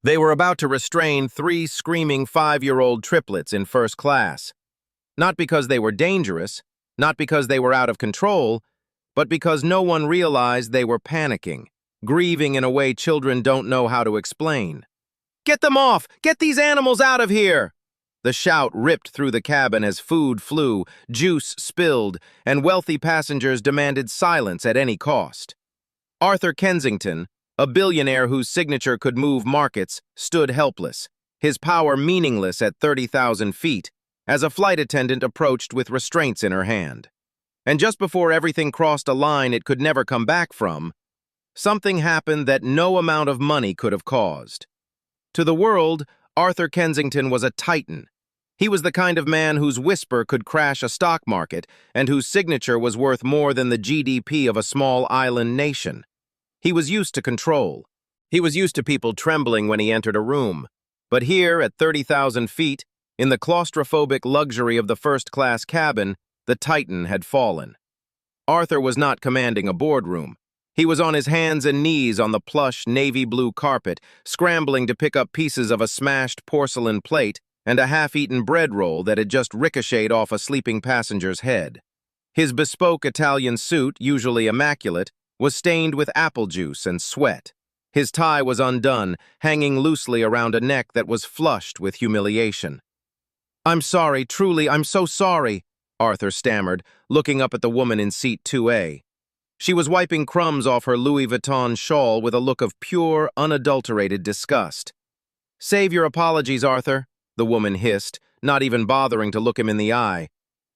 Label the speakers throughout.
Speaker 1: They were about to restrain 3 screaming 5-year-old triplets in first class. Not because they were dangerous, not because they were out of control, but because no one realized they were panicking, grieving in a way children don't know how to explain. "Get them off! Get these animals out of here!" The shout ripped through the cabin as food flew, juice spilled, and wealthy passengers demanded silence at any cost. Arthur Kensington, a billionaire whose signature could move markets, stood helpless, his power meaningless at 30,000 feet, as a flight attendant approached with restraints in her hand. And just before everything crossed a line it could never come back from, something happened that no amount of money could have caused. To the world, Arthur Kensington was a titan. He was the kind of man whose whisper could crash a stock market and whose signature was worth more than the GDP of a small island nation. He was used to control. He was used to people trembling when he entered a room. But here, at 30,000 feet, in the claustrophobic luxury of the first-class cabin, the titan had fallen. Arthur was not commanding a boardroom. He was on his hands and knees on the plush navy blue carpet, scrambling to pick up pieces of a smashed porcelain plate and a half-eaten bread roll that had just ricocheted off a sleeping passenger's head. His bespoke Italian suit, usually immaculate, was stained with apple juice and sweat. His tie was undone, hanging loosely around a neck that was flushed with humiliation. "I'm sorry, truly, I'm so sorry," Arthur stammered, looking up at the woman in seat 2A. She was wiping crumbs off her Louis Vuitton shawl with a look of pure, unadulterated disgust. "Save your apologies, Arthur," the woman hissed, not even bothering to look him in the eye.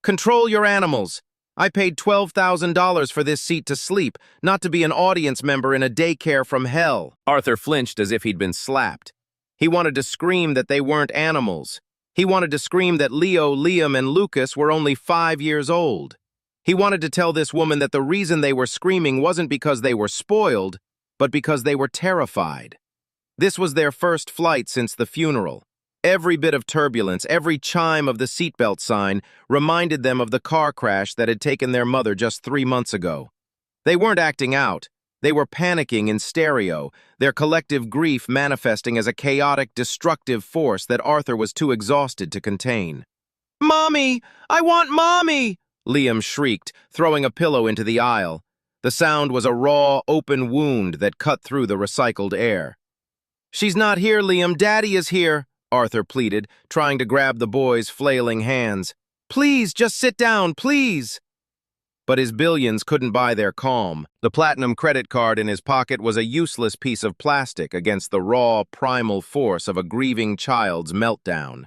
Speaker 1: "Control your animals. I paid $12,000 for this seat to sleep, not to be an audience member in a daycare from hell." Arthur flinched as if he'd been slapped. He wanted to scream that they weren't animals. He wanted to scream that Leo, Liam, and Lucas were only 5 years old. He wanted to tell this woman that the reason they were screaming wasn't because they were spoiled, but because they were terrified. This was their first flight since the funeral. Every bit of turbulence, every chime of the seatbelt sign reminded them of the car crash that had taken their mother just 3 months ago. They weren't acting out. They were panicking in stereo, their collective grief manifesting as a chaotic, destructive force that Arthur was too exhausted to contain. "Mommy! I want Mommy!" Liam shrieked, throwing a pillow into the aisle. The sound was a raw, open wound that cut through the recycled air. "She's not here, Liam. Daddy is here," Arthur pleaded, trying to grab the boy's flailing hands. "Please, just sit down, please." But his billions couldn't buy their calm. The platinum credit card in his pocket was a useless piece of plastic against the raw, primal force of a grieving child's meltdown.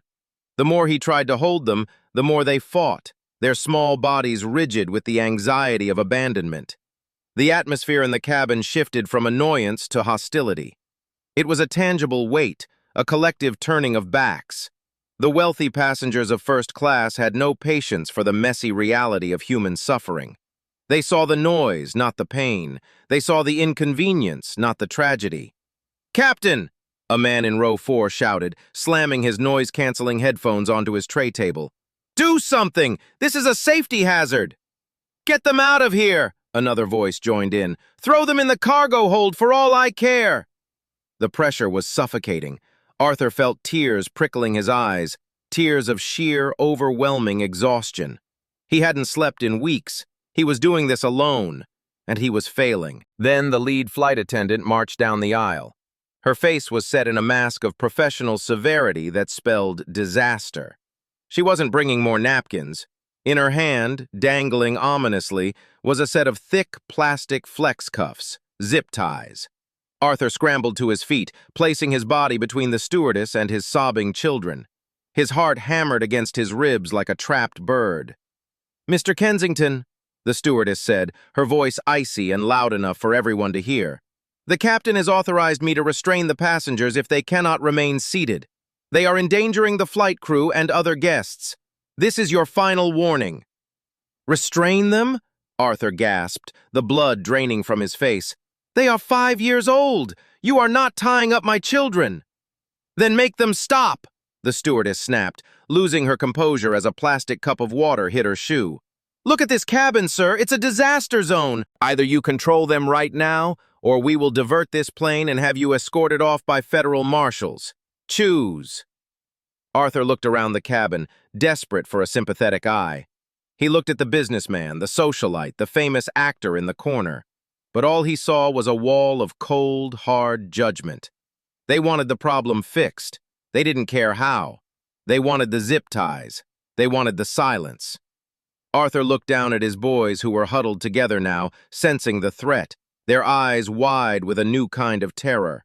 Speaker 1: The more he tried to hold them, the more they fought, their small bodies rigid with the anxiety of abandonment. The atmosphere in the cabin shifted from annoyance to hostility. It was a tangible weight, a collective turning of backs. The wealthy passengers of first class had no patience for the messy reality of human suffering. They saw the noise, not the pain. They saw the inconvenience, not the tragedy. "Captain!" a man in row 4 shouted, slamming his noise-canceling headphones onto his tray table. "Do something! This is a safety hazard!" "Get them out of here!" another voice joined in. "Throw them in the cargo hold for all I care!" The pressure was suffocating. Arthur felt tears prickling his eyes, tears of sheer, overwhelming exhaustion. He hadn't slept in weeks. He was doing this alone, and he was failing. Then the lead flight attendant marched down the aisle. Her face was set in a mask of professional severity that spelled disaster. She wasn't bringing more napkins. In her hand, dangling ominously, was a set of thick plastic flex cuffs, zip ties. Arthur scrambled to his feet, placing his body between the stewardess and his sobbing children. His heart hammered against his ribs like a trapped bird. "Mr. Kensington," the stewardess said, her voice icy and loud enough for everyone to hear. "The captain has authorized me to restrain the passengers if they cannot remain seated. They are endangering the flight crew and other guests. This is your final warning." "Restrain them?" Arthur gasped, the blood draining from his face. "They are 5 years old. You are not tying up my children." "Then make them stop," the stewardess snapped, losing her composure as a plastic cup of water hit her shoe. "Look at this cabin, sir. It's a disaster zone. Either you control them right now, or we will divert this plane and have you escorted off by federal marshals. Choose." Arthur looked around the cabin, desperate for a sympathetic eye. He looked at the businessman, the socialite, the famous actor in the corner. But all he saw was a wall of cold, hard judgment. They wanted the problem fixed. They didn't care how. They wanted the zip ties. They wanted the silence. Arthur looked down at his boys who were huddled together now, sensing the threat, their eyes wide with a new kind of terror.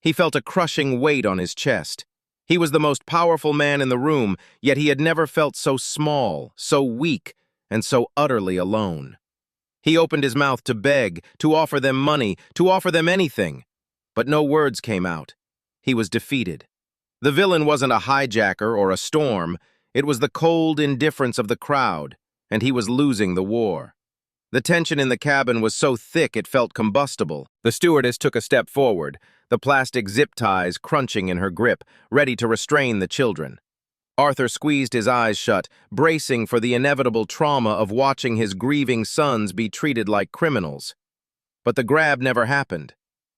Speaker 1: He felt a crushing weight on his chest. He was the most powerful man in the room, yet he had never felt so small, so weak, and so utterly alone. He opened his mouth to beg, to offer them money, to offer them anything. But no words came out. He was defeated. The villain wasn't a hijacker or a storm. It was the cold indifference of the crowd, and he was losing the war. The tension in the cabin was so thick it felt combustible. The stewardess took a step forward, the plastic zip ties crunching in her grip, ready to restrain the children. Arthur squeezed his eyes shut, bracing for the inevitable trauma of watching his grieving sons be treated like criminals. But the grab never happened.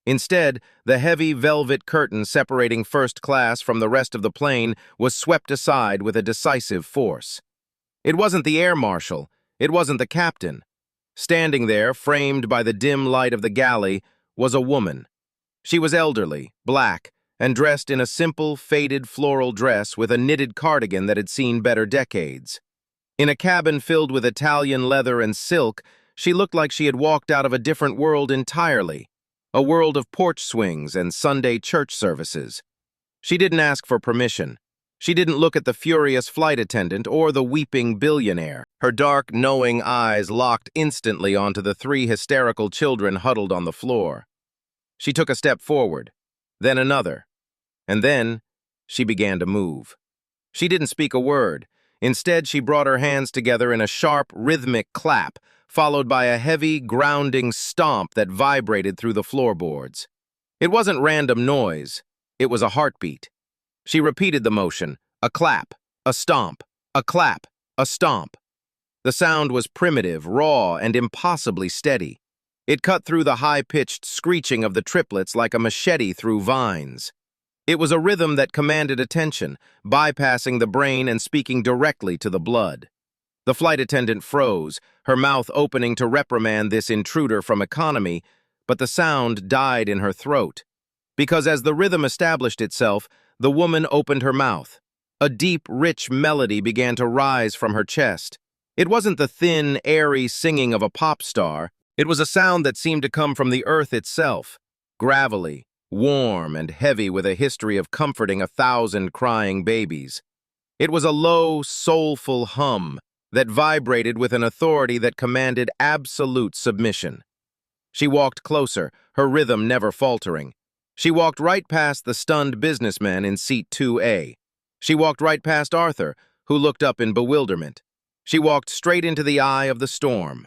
Speaker 1: Instead, the heavy velvet curtain separating first class from the rest of the plane was swept aside with a decisive force. It wasn't the air marshal. It wasn't the captain. Standing there, framed by the dim light of the galley, was a woman. She was elderly, black, and dressed in a simple, faded floral dress with a knitted cardigan that had seen better decades. In a cabin filled with Italian leather and silk, she looked like she had walked out of a different world entirely, a world of porch swings and Sunday church services. She didn't ask for permission. She didn't look at the furious flight attendant or the weeping billionaire. Her dark, knowing eyes locked instantly onto the three hysterical children huddled on the floor. She took a step forward, then another, and then she began to move. She didn't speak a word. Instead, she brought her hands together in a sharp, rhythmic clap, followed by a heavy, grounding stomp that vibrated through the floorboards. It wasn't random noise. It was a heartbeat. She repeated the motion, a clap, a stomp, a clap, a stomp. The sound was primitive, raw, and impossibly steady. It cut through the high-pitched screeching of the triplets like a machete through vines. It was a rhythm that commanded attention, bypassing the brain and speaking directly to the blood. The flight attendant froze, her mouth opening to reprimand this intruder from economy, but the sound died in her throat. Because as the rhythm established itself, the woman opened her mouth. A deep, rich melody began to rise from her chest. It wasn't the thin, airy singing of a pop star. It was a sound that seemed to come from the earth itself, gravelly, warm, and heavy with a history of comforting 1,000 crying babies. It was a low, soulful hum that vibrated with an authority that commanded absolute submission. She walked closer, her rhythm never faltering. She walked right past the stunned businessman in seat 2A. She walked right past Arthur, who looked up in bewilderment. She walked straight into the eye of the storm.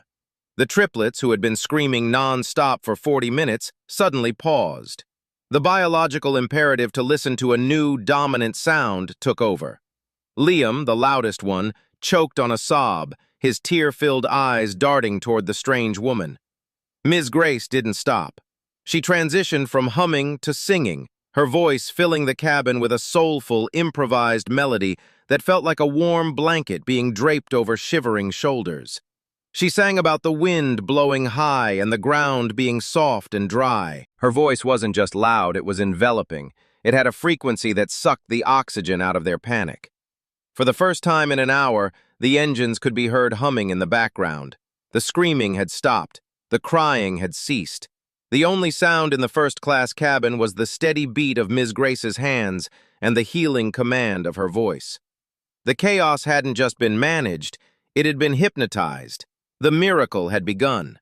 Speaker 1: The triplets, who had been screaming non-stop for 40 minutes, suddenly paused. The biological imperative to listen to a new, dominant sound took over. Liam, the loudest one, choked on a sob, his tear-filled eyes darting toward the strange woman. Ms. Grace didn't stop. She transitioned from humming to singing, her voice filling the cabin with a soulful, improvised melody that felt like a warm blanket being draped over shivering shoulders. She sang about the wind blowing high and the ground being soft and dry. Her voice wasn't just loud, it was enveloping. It had a frequency that sucked the oxygen out of their panic. For the first time in an hour, the engines could be heard humming in the background. The screaming had stopped. The crying had ceased. The only sound in the first-class cabin was the steady beat of Ms. Grace's hands and the healing command of her voice. The chaos hadn't just been managed, it had been hypnotized. The miracle had begun.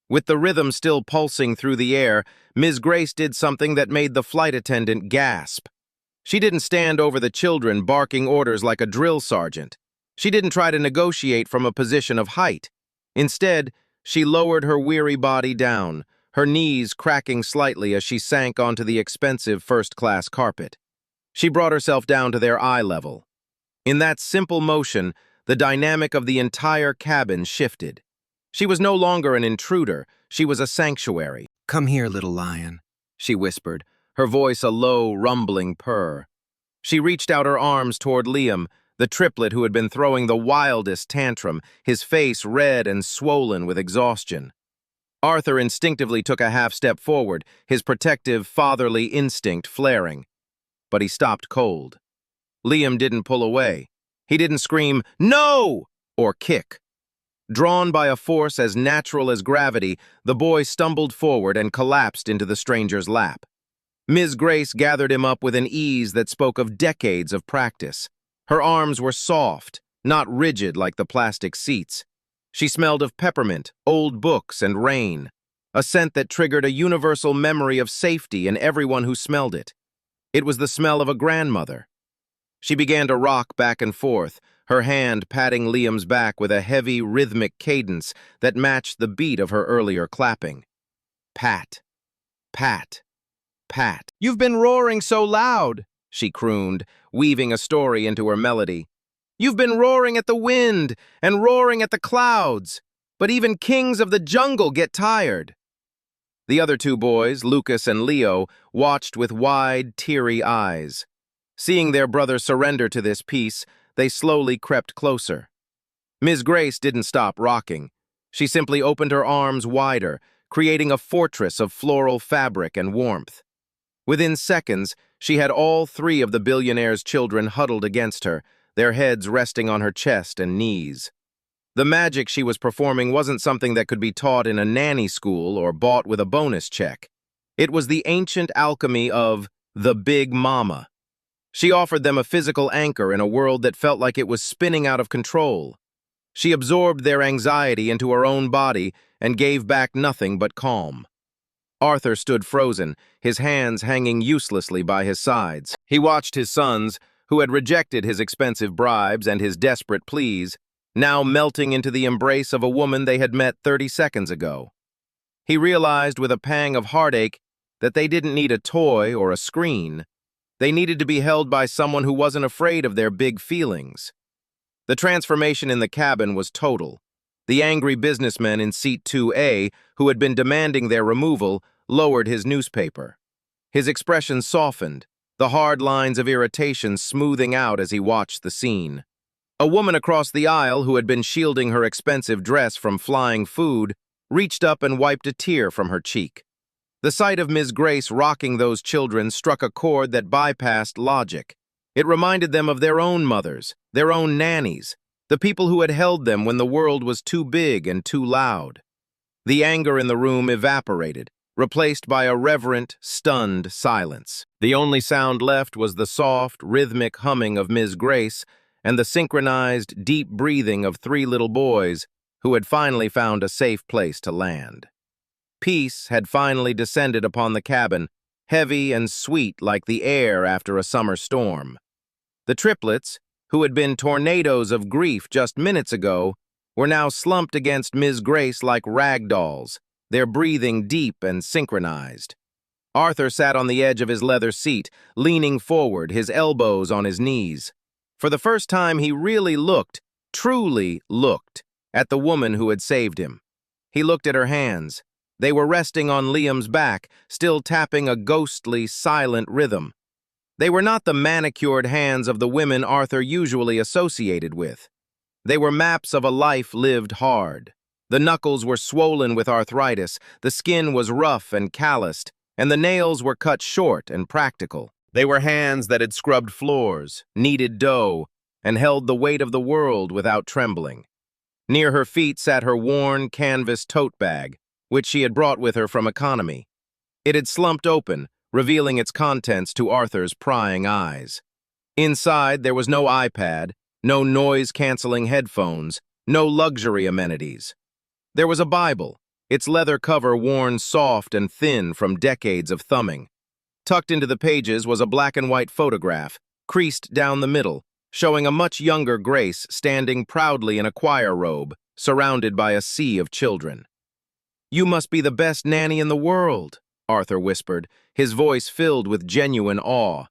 Speaker 1: With the rhythm still pulsing through the air, Ms. Grace did something that made the flight attendant gasp. She didn't stand over the children barking orders like a drill sergeant. She didn't try to negotiate from a position of height. Instead, she lowered her weary body down, her knees cracking slightly as she sank onto the expensive first-class carpet. She brought herself down to their eye level. In that simple motion, the dynamic of the entire cabin shifted. She was no longer an intruder, she was a sanctuary.
Speaker 2: "Come here, little lion," she whispered,
Speaker 1: her voice a low, rumbling purr. She reached out her arms toward Liam, the triplet who had been throwing the wildest tantrum, his face red and swollen with exhaustion. Arthur instinctively took a half-step forward, his protective, fatherly instinct flaring. But he stopped cold. Liam didn't pull away. He didn't scream, "No!" or kick. Drawn by a force as natural as gravity, the boy stumbled forward and collapsed into the stranger's lap. Ms. Grace gathered him up with an ease that spoke of decades of practice. Her arms were soft, not rigid like the plastic seats. She smelled of peppermint, old books, and rain, a scent that triggered a universal memory of safety in everyone who smelled it. It was the smell of a grandmother. She began to rock back and forth, her hand patting Liam's back with a heavy, rhythmic cadence that matched the beat of her earlier clapping. Pat, pat, pat. "You've been roaring so loud," she crooned, weaving a story into her melody. "You've been roaring at the wind and roaring at the clouds, but even kings of the jungle get tired." The other two boys, Lucas and Leo, watched with wide, teary eyes. Seeing their brother surrender to this peace, they slowly crept closer. Ms. Grace didn't stop rocking. She simply opened her arms wider, creating a fortress of floral fabric and warmth. Within seconds, she had all three of the billionaire's children huddled against her, their heads resting on her chest and knees. The magic she was performing wasn't something that could be taught in a nanny school or bought with a bonus check. It was the ancient alchemy of the Big Mama. She offered them a physical anchor in a world that felt like it was spinning out of control. She absorbed their anxiety into her own body and gave back nothing but calm. Arthur stood frozen, his hands hanging uselessly by his sides. He watched his sons, who had rejected his expensive bribes and his desperate pleas, now melting into the embrace of a woman they had met 30 seconds ago. He realized with a pang of heartache that they didn't need a toy or a screen. They needed to be held by someone who wasn't afraid of their big feelings. The transformation in the cabin was total. The angry businessman in seat 2A, who had been demanding their removal, lowered his newspaper. His expression softened, the hard lines of irritation smoothing out as he watched the scene. A woman across the aisle, who had been shielding her expensive dress from flying food, reached up and wiped a tear from her cheek. The sight of Ms. Grace rocking those children struck a chord that bypassed logic. It reminded them of their own mothers, their own nannies, the people who had held them when the world was too big and too loud. The anger in the room evaporated, replaced by a reverent, stunned silence. The only sound left was the soft, rhythmic humming of Ms. Grace and the synchronized, deep breathing of three little boys who had finally found a safe place to land. Peace had finally descended upon the cabin, heavy and sweet like the air after a summer storm. The triplets, who had been tornadoes of grief just minutes ago, were now slumped against Ms. Grace like rag dolls, their breathing deep and synchronized. Arthur sat on the edge of his leather seat, leaning forward, his elbows on his knees. For the first time, he really looked, truly looked, at the woman who had saved him. He looked at her hands. They were resting on Liam's back, still tapping a ghostly, silent rhythm. They were not the manicured hands of the women Arthur usually associated with. They were maps of a life lived hard. The knuckles were swollen with arthritis, the skin was rough and calloused, and the nails were cut short and practical. They were hands that had scrubbed floors, kneaded dough, and held the weight of the world without trembling. Near her feet sat her worn canvas tote bag, which she had brought with her from economy. It had slumped open, revealing its contents to Arthur's prying eyes. Inside, there was no iPad, no noise-canceling headphones, no luxury amenities. There was a Bible, its leather cover worn soft and thin from decades of thumbing. Tucked into the pages was a black-and-white photograph, creased down the middle, showing a much younger Grace standing proudly in a choir robe, surrounded by a sea of children. "You must be the best nanny in the world," Arthur whispered, his voice filled with genuine awe.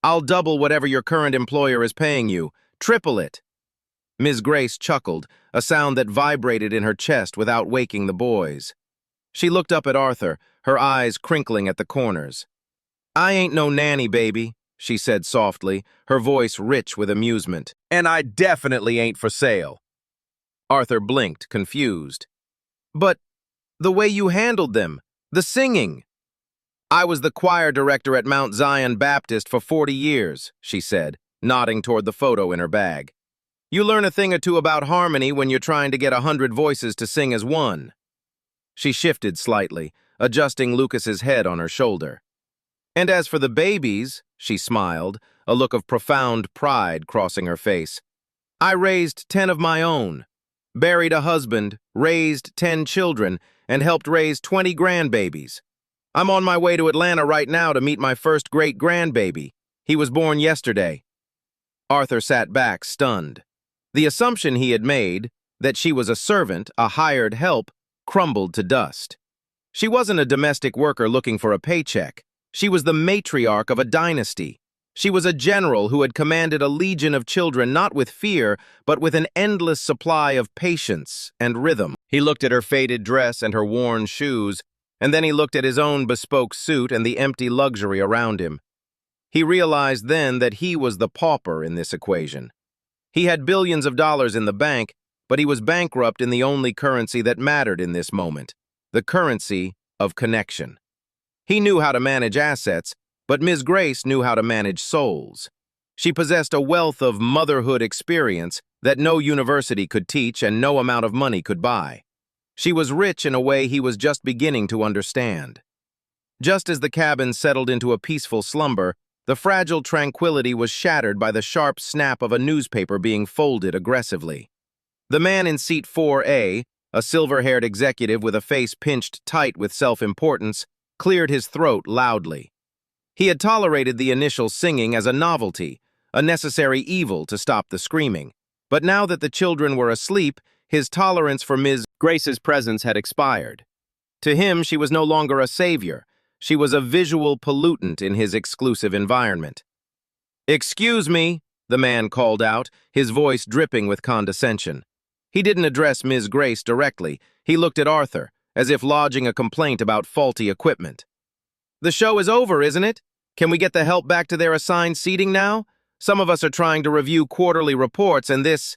Speaker 1: "I'll double whatever your current employer is paying you. Triple it." Ms. Grace chuckled, a sound that vibrated in her chest without waking the boys. She looked up at Arthur, her eyes crinkling at the corners. "I ain't no nanny, baby," she said softly, her voice rich with amusement. "And I definitely ain't for sale." Arthur blinked, confused. "But the way you handled them, the singing." "I was the choir director at Mount Zion Baptist for 40 years, she said, nodding toward the photo in her bag. "You learn a thing or two about harmony when you're trying to get 100 voices to sing as one." She shifted slightly, adjusting Lucas's head on her shoulder. "And as for the babies," she smiled, a look of profound pride crossing her face, "I raised 10 of my own, buried a husband, raised 10 children, and helped raise 20 grandbabies. I'm on my way to Atlanta right now to meet my first great-grandbaby. He was born yesterday." Arthur sat back, stunned. The assumption he had made, that she was a servant, a hired help, crumbled to dust. She wasn't a domestic worker looking for a paycheck. She was the matriarch of a dynasty. She was a general who had commanded a legion of children not with fear, but with an endless supply of patience and rhythm. He looked at her faded dress and her worn shoes, and then he looked at his own bespoke suit and the empty luxury around him. He realized then that he was the pauper in this equation. He had billions of dollars in the bank, but he was bankrupt in the only currency that mattered in this moment, the currency of connection. He knew how to manage assets, but Ms. Grace knew how to manage souls. She possessed a wealth of motherhood experience that no university could teach and no amount of money could buy. She was rich in a way he was just beginning to understand. Just as the cabin settled into a peaceful slumber, the fragile tranquility was shattered by the sharp snap of a newspaper being folded aggressively. The man in seat 4A, a silver-haired executive with a face pinched tight with self-importance, cleared his throat loudly. He had tolerated the initial singing as a novelty, a necessary evil to stop the screaming. But now that the children were asleep, his tolerance for Ms. Grace's presence had expired. To him, she was no longer a savior. She was a visual pollutant in his exclusive environment. "Excuse me," the man called out, his voice dripping with condescension. He didn't address Ms. Grace directly. He looked at Arthur, as if lodging a complaint about faulty equipment. "The show is over, isn't it? Can we get the help back to their assigned seating now? Some of us are trying to review quarterly reports, and this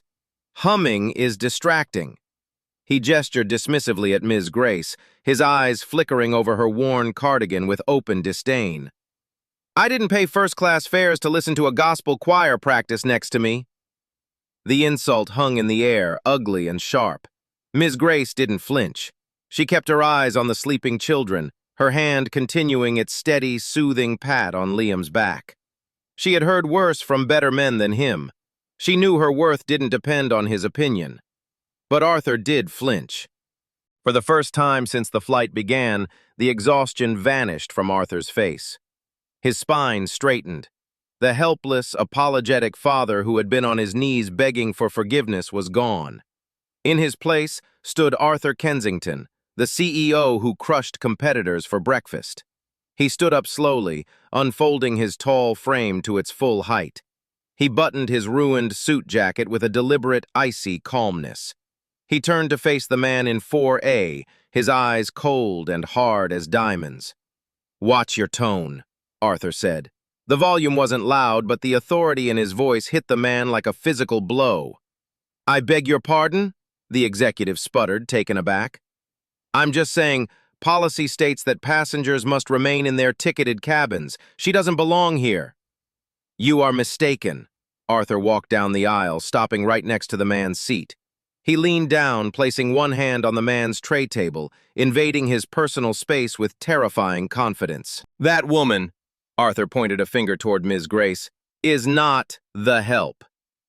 Speaker 1: humming is distracting." He gestured dismissively at Ms. Grace, his eyes flickering over her worn cardigan with open disdain. "I didn't pay first-class fares to listen to a gospel choir practice next to me." The insult hung in the air, ugly and sharp. Ms. Grace didn't flinch. She kept her eyes on the sleeping children, her hand continuing its steady, soothing pat on Liam's back. She had heard worse from better men than him. She knew her worth didn't depend on his opinion. But Arthur did flinch. For the first time since the flight began, the exhaustion vanished from Arthur's face. His spine straightened. The helpless, apologetic father who had been on his knees begging for forgiveness was gone. In his place stood Arthur Kensington, the CEO who crushed competitors for breakfast. He stood up slowly, unfolding his tall frame to its full height. He buttoned his ruined suit jacket with a deliberate, icy calmness. He turned to face the man in 4A, his eyes cold and hard as diamonds. "Watch your tone," Arthur said. The volume wasn't loud, but the authority in his voice hit the man like a physical blow. "I beg your pardon?" the executive sputtered, taken aback. "I'm just saying, policy states that passengers must remain in their ticketed cabins. She doesn't belong here." "You are mistaken." Arthur walked down the aisle, stopping right next to the man's seat. He leaned down, placing one hand on the man's tray table, invading his personal space with terrifying confidence. "That woman," Arthur pointed a finger toward Ms. Grace, "is not the help.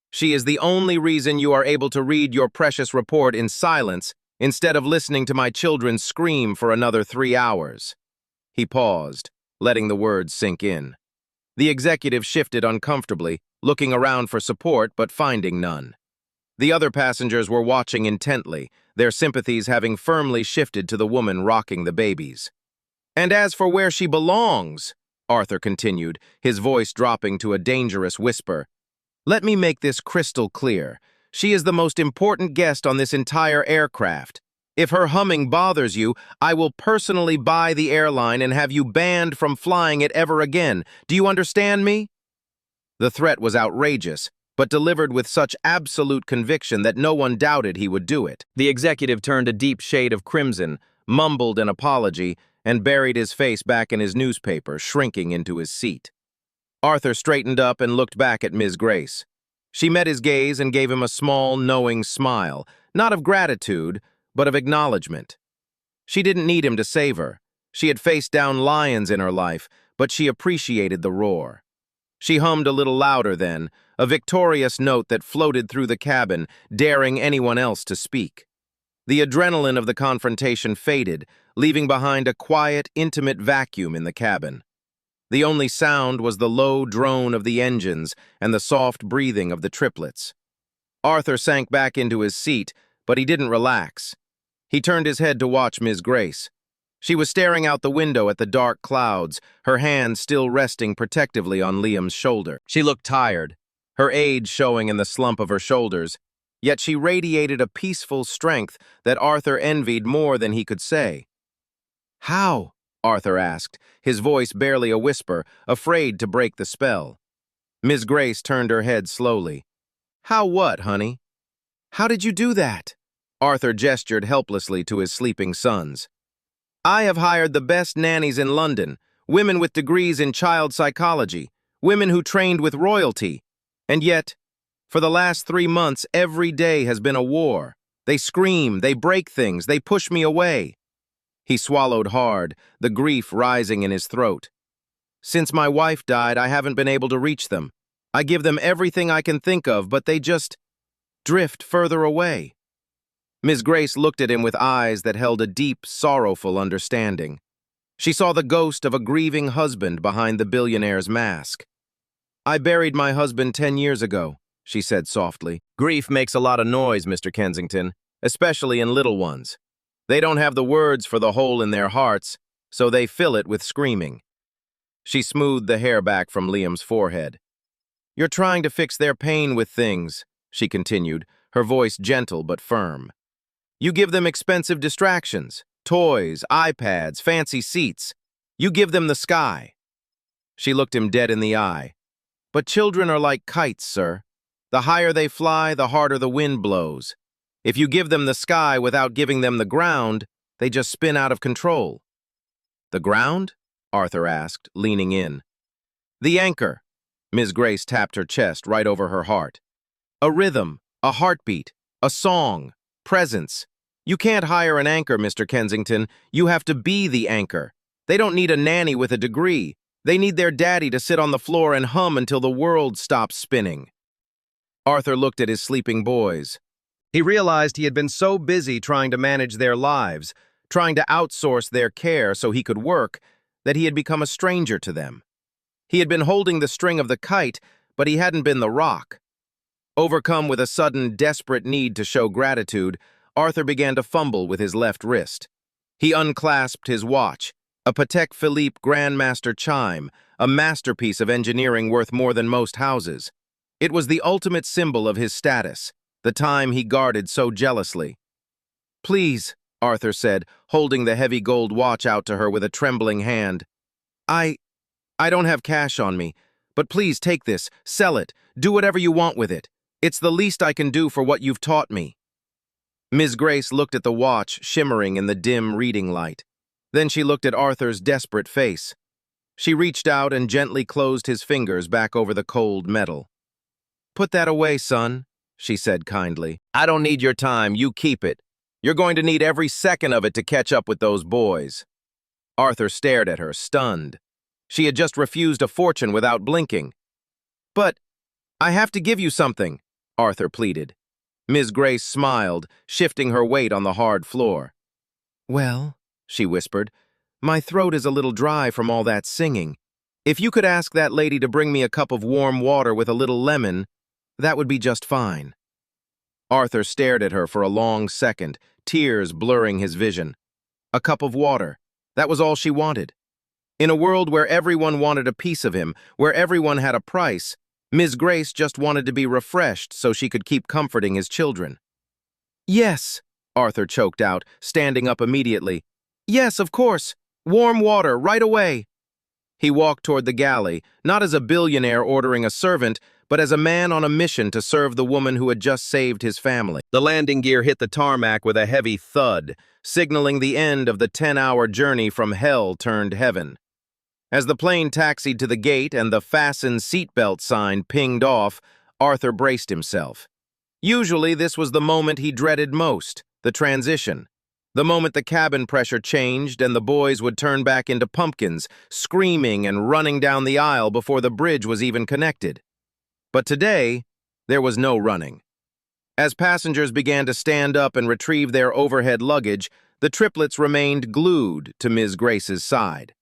Speaker 1: She is the only reason you are able to read your precious report in silence instead of listening to my children scream for another 3 hours." He paused, letting the words sink in. The executive shifted uncomfortably, looking around for support but finding none. The other passengers were watching intently, their sympathies having firmly shifted to the woman rocking the babies. "And as for where she belongs," Arthur continued, his voice dropping to a dangerous whisper, "let me make this crystal clear. She is the most important guest on this entire aircraft. If her humming bothers you, I will personally buy the airline and have you banned from flying it ever again. Do you understand me?" The threat was outrageous, but delivered with such absolute conviction that no one doubted he would do it. The executive turned a deep shade of crimson, mumbled an apology, and buried his face back in his newspaper, shrinking into his seat. Arthur straightened up and looked back at Ms. Grace. She met his gaze and gave him a small, knowing smile, not of gratitude, but of acknowledgement. She didn't need him to save her. She had faced down lions in her life, but she appreciated the roar. She hummed a little louder then, a victorious note that floated through the cabin, daring anyone else to speak. The adrenaline of the confrontation faded, leaving behind a quiet, intimate vacuum in the cabin. The only sound was the low drone of the engines and the soft breathing of the triplets. Arthur sank back into his seat, but he didn't relax. He turned his head to watch Ms. Grace. She was staring out the window at the dark clouds, her hand still resting protectively on Liam's shoulder. She looked tired, her age showing in the slump of her shoulders, yet she radiated a peaceful strength that Arthur envied more than he could say. "How?" Arthur asked, his voice barely a whisper, afraid to break the spell. Ms. Grace turned her head slowly. "How what, honey?" "How did you do that?" Arthur gestured helplessly to his sleeping sons. "I have hired the best nannies in London, women with degrees in child psychology, women who trained with royalty. And yet, for the last 3 months, every day has been a war. They scream, they break things, they push me away." He swallowed hard, the grief rising in his throat. "Since my wife died, I haven't been able to reach them. I give them everything I can think of, but they just drift further away." Ms. Grace looked at him with eyes that held a deep, sorrowful understanding. She saw the ghost of a grieving husband behind the billionaire's mask. "I buried my husband 10 years ago," she said softly. "Grief makes a lot of noise, Mr. Kensington, especially in little ones. They don't have the words for the hole in their hearts, so they fill it with screaming." She smoothed the hair back from Liam's forehead. "You're trying to fix their pain with things," she continued, her voice gentle but firm. "You give them expensive distractions, toys, iPads, fancy seats. You give them the sky." She looked him dead in the eye. "But children are like kites, sir. The higher they fly, the harder the wind blows. If you give them the sky without giving them the ground, they just spin out of control." "The ground?" Arthur asked, leaning in. "The anchor." Ms. Grace tapped her chest right over her heart. "A rhythm, a heartbeat, a song, presence. You can't hire an anchor, Mr. Kensington. You have to be the anchor. They don't need a nanny with a degree. They need their daddy to sit on the floor and hum until the world stops spinning." Arthur looked at his sleeping boys. He realized he had been so busy trying to manage their lives, trying to outsource their care so he could work, that he had become a stranger to them. He had been holding the string of the kite, but he hadn't been the rock. Overcome with a sudden, desperate need to show gratitude, Arthur began to fumble with his left wrist. He unclasped his watch, a Patek Philippe Grandmaster chime, a masterpiece of engineering worth more than most houses. It was the ultimate symbol of his status, the time he guarded so jealously. "Please," Arthur said, holding the heavy gold watch out to her with a trembling hand. I don't have cash on me, but please take this, sell it, do whatever you want with it. It's the least I can do for what you've taught me." Ms. Grace looked at the watch shimmering in the dim reading light. Then she looked at Arthur's desperate face. She reached out and gently closed his fingers back over the cold metal. "Put that away, son," she said kindly. "I don't need your time, you keep it. You're going to need every second of it to catch up with those boys." Arthur stared at her, stunned. She had just refused a fortune without blinking. "But I have to give you something," Arthur pleaded. Ms. Grace smiled, shifting her weight on the hard floor. "Well," she whispered, "my throat is a little dry from all that singing. If you could ask that lady to bring me a cup of warm water with a little lemon, that would be just fine." Arthur stared at her for a long second, tears blurring his vision. A cup of water. That was all she wanted. In a world where everyone wanted a piece of him, where everyone had a price, Ms. Grace just wanted to be refreshed so she could keep comforting his children. "Yes," Arthur choked out, standing up immediately. Yes, of course. Warm water, right away. He walked toward the galley, not as a billionaire ordering a servant, but as a man on a mission to serve the woman who had just saved his family. The landing gear hit the tarmac with a heavy thud, signaling the end of the 10-hour journey from hell turned heaven. As the plane taxied to the gate and the fasten seatbelt sign pinged off, Arthur braced himself. Usually, this was the moment he dreaded most, the transition. The moment the cabin pressure changed and the boys would turn back into pumpkins, screaming and running down the aisle before the bridge was even connected. But today, there was no running. As passengers began to stand up and retrieve their overhead luggage, the triplets remained glued to Ms. Grace's side.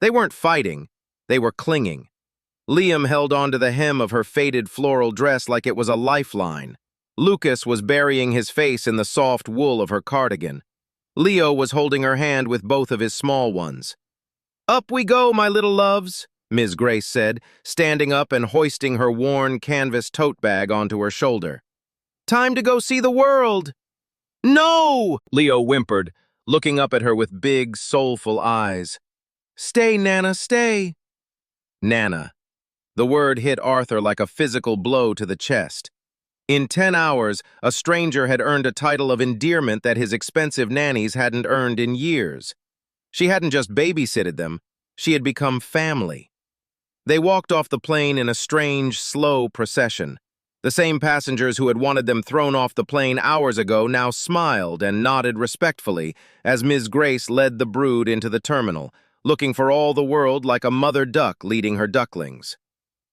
Speaker 1: They weren't fighting, they were clinging. Liam held onto the hem of her faded floral dress like it was a lifeline. Lucas was burying his face in the soft wool of her cardigan. Leo was holding her hand with both of his small ones. Up we go, my little loves, Ms. Grace said, standing up and hoisting her worn canvas tote bag onto her shoulder. Time to go see the world. No, Leo whimpered, looking up at her with big, soulful eyes. Stay, Nana, stay. Nana. The word hit Arthur like a physical blow to the chest. In 10 hours, a stranger had earned a title of endearment that his expensive nannies hadn't earned in years. She hadn't just babysitted them, she had become family. They walked off the plane in a strange, slow procession. The same passengers who had wanted them thrown off the plane hours ago now smiled and nodded respectfully as Ms. Grace led the brood into the terminal, looking for all the world like a mother duck leading her ducklings.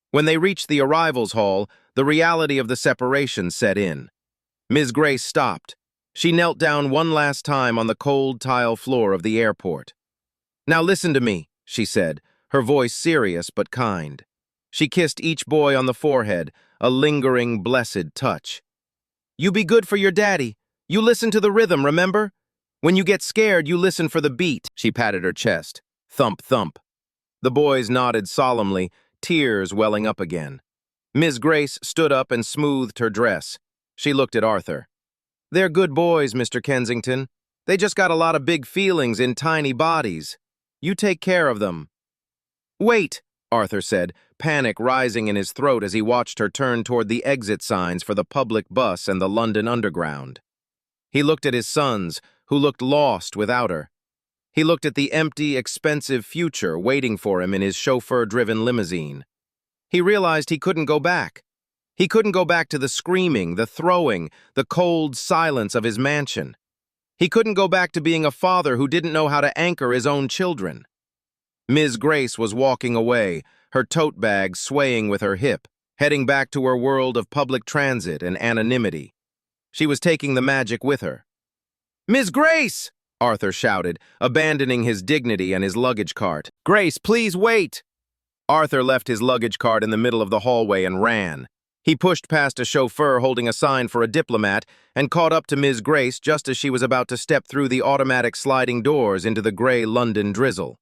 Speaker 1: When they reached the arrivals hall, the reality of the separation set in. Ms. Grace stopped. She knelt down one last time on the cold tile floor of the airport. Now listen to me, she said, her voice serious but kind. She kissed each boy on the forehead, a lingering, blessed touch. You be good for your daddy. You listen to the rhythm, remember? When you get scared, you listen for the beat. She patted her chest. Thump, thump. The boys nodded solemnly, tears welling up again. Ms. Grace stood up and smoothed her dress. She looked at Arthur. They're good boys, Mr. Kensington. They just got a lot of big feelings in tiny bodies. You take care of them. Wait, Arthur said, panic rising in his throat as he watched her turn toward the exit signs for the public bus and the London Underground. He looked at his sons, who looked lost without her. He looked at the empty, expensive future waiting for him in his chauffeur-driven limousine. He realized he couldn't go back. He couldn't go back to the screaming, the throwing, the cold silence of his mansion. He couldn't go back to being a father who didn't know how to anchor his own children. Ms. Grace was walking away, her tote bag swaying with her hip, heading back to her world of public transit and anonymity. She was taking the magic with her. Ms. Grace! Arthur shouted, abandoning his dignity and his luggage cart. Grace, please wait! Arthur left his luggage cart in the middle of the hallway and ran. He pushed past a chauffeur holding a sign for a diplomat and caught up to Ms. Grace just as she was about to step through the automatic sliding doors into the gray London drizzle.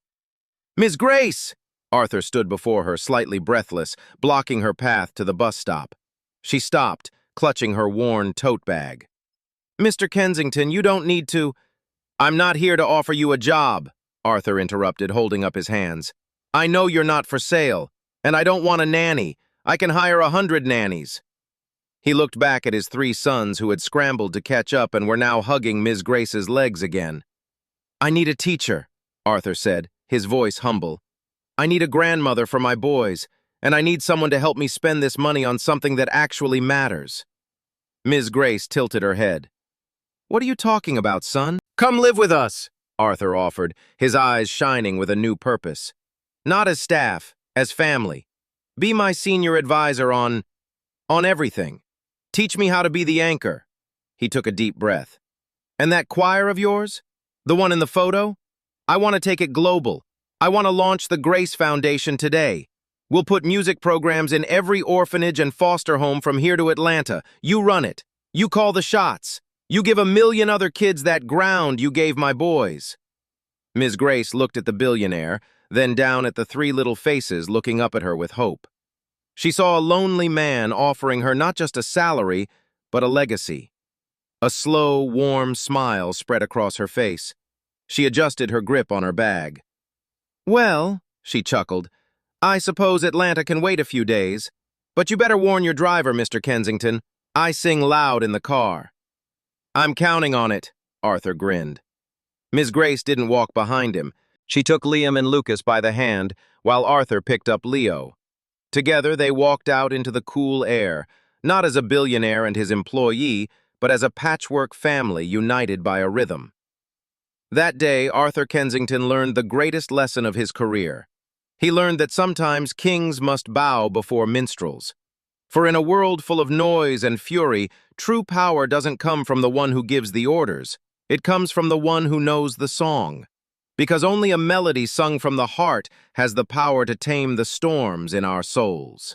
Speaker 1: Ms. Grace! Arthur stood before her, slightly breathless, blocking her path to the bus stop. She stopped, clutching her worn tote bag. Mr. Kensington, you don't need to— I'm not here to offer you a job, Arthur interrupted, holding up his hands. I know you're not for sale, and I don't want a nanny. I can hire 100 nannies. He looked back at his 3 sons who had scrambled to catch up and were now hugging Ms. Grace's legs again. I need a teacher, Arthur said, his voice humble. I need a grandmother for my boys, and I need someone to help me spend this money on something that actually matters. Ms. Grace tilted her head. What are you talking about, son? Come live with us, Arthur offered, his eyes shining with a new purpose. Not as staff, as family. Be my senior advisor on everything. Teach me how to be the anchor. He took a deep breath. And that choir of yours? The one in the photo? I want to take it global. I want to launch the Grace Foundation today. We'll put music programs in every orphanage and foster home from here to Atlanta. You run it. You call the shots. You give 1 million other kids that ground you gave my boys. Ms. Grace looked at the billionaire, then down at the 3 little faces looking up at her with hope. She saw a lonely man offering her not just a salary, but a legacy. A slow, warm smile spread across her face. She adjusted her grip on her bag. "Well," she chuckled, "I suppose Atlanta can wait a few days. But you better warn your driver, Mr. Kensington. I sing loud in the car." "I'm counting on it," Arthur grinned. Miss Grace didn't walk behind him. She took Liam and Lucas by the hand, while Arthur picked up Leo. Together, they walked out into the cool air, not as a billionaire and his employee, but as a patchwork family united by a rhythm. That day, Arthur Kensington learned the greatest lesson of his career. He learned that sometimes kings must bow before minstrels. For in a world full of noise and fury, true power doesn't come from the one who gives the orders. It comes from the one who knows the song. Because only a melody sung from the heart has the power to tame the storms in our souls.